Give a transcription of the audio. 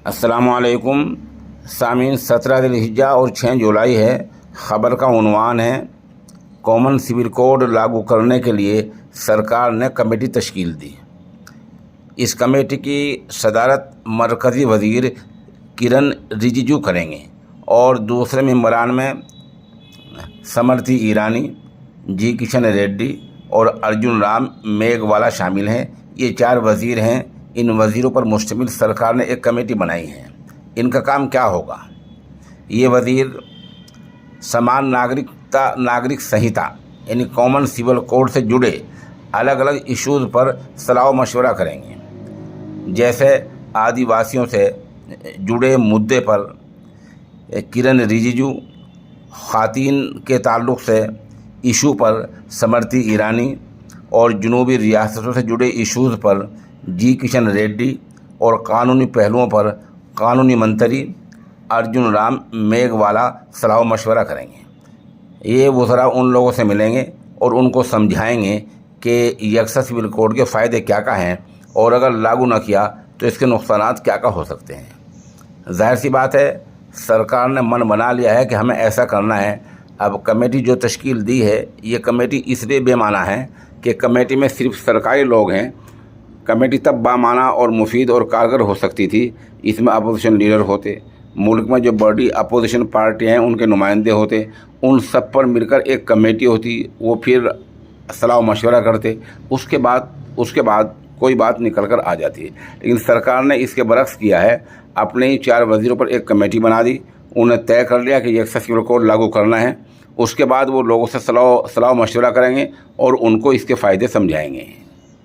السلام علیکم سامعین، 17 ذی الحجہ اور 6 جولائی ہے۔ خبر کا عنوان ہے کامن سول کوڈ لاگو کرنے کے لیے سرکار نے کمیٹی تشکیل دی۔ اس کمیٹی کی صدارت مرکزی وزیر کرن رجیجو کریں گے اور دوسرے ممبران میں سمرتی ایرانی، جی کشن ریڈی اور ارجن رام میگھوالا شامل ہیں۔ یہ 4 وزیر ہیں۔ ان وزیروں پر مشتمل سرکار نے ایک کمیٹی بنائی ہے۔ ان کا کام کیا ہوگا؟ یہ وزیر سمان ناگرک سنہتا یعنی کامن سول کوڈ سے جڑے الگ الگ ایشوز پر صلاح و مشورہ کریں گے، جیسے آدیواسیوں سے جڑے مدعے پر کرن رجیجو، خواتین کے تعلق سے ایشو پر سمرتی ایرانی اور جنوبی ریاستوں سے جڑے ایشوز پر جی کشن ریڈی اور قانونی پہلوؤں پر قانونی منتری ارجن رام میگھوالا صلاح و مشورہ کریں گے۔ یہ وزراء ان لوگوں سے ملیں گے اور ان کو سمجھائیں گے کہ یکساں سول کوڈ کے فائدے کیا ہیں اور اگر لاگو نہ کیا تو اس کے نقصانات کیا ہو سکتے ہیں۔ ظاہر سی بات ہے، سرکار نے من بنا لیا ہے کہ ہمیں ایسا کرنا ہے۔ اب کمیٹی جو تشکیل دی ہے، یہ کمیٹی اس لیے بے معنی ہے کہ کمیٹی میں صرف سرکاری لوگ ہیں۔ کمیٹی تب بامعنی اور مفید اور کارگر ہو سکتی تھی اس میں اپوزیشن لیڈر ہوتے، ملک میں جو بڑی اپوزیشن پارٹیاں ہیں ان کے نمائندے ہوتے، ان سب پر مل کر ایک کمیٹی ہوتی، وہ پھر صلاح و مشورہ کرتے، اس کے بعد کوئی بات نکل کر آ جاتی ہے۔ لیکن سرکار نے اس کے برعکس کیا ہے، اپنے ہی 4 وزیروں پر ایک کمیٹی بنا دی، انہیں طے کر لیا کہ یکساں سول کوڈ لاگو کرنا ہے۔ اس کے بعد وہ لوگوں سے صلاح و مشورہ کریں گے اور ان کو اس کے فائدے سمجھائیں گے۔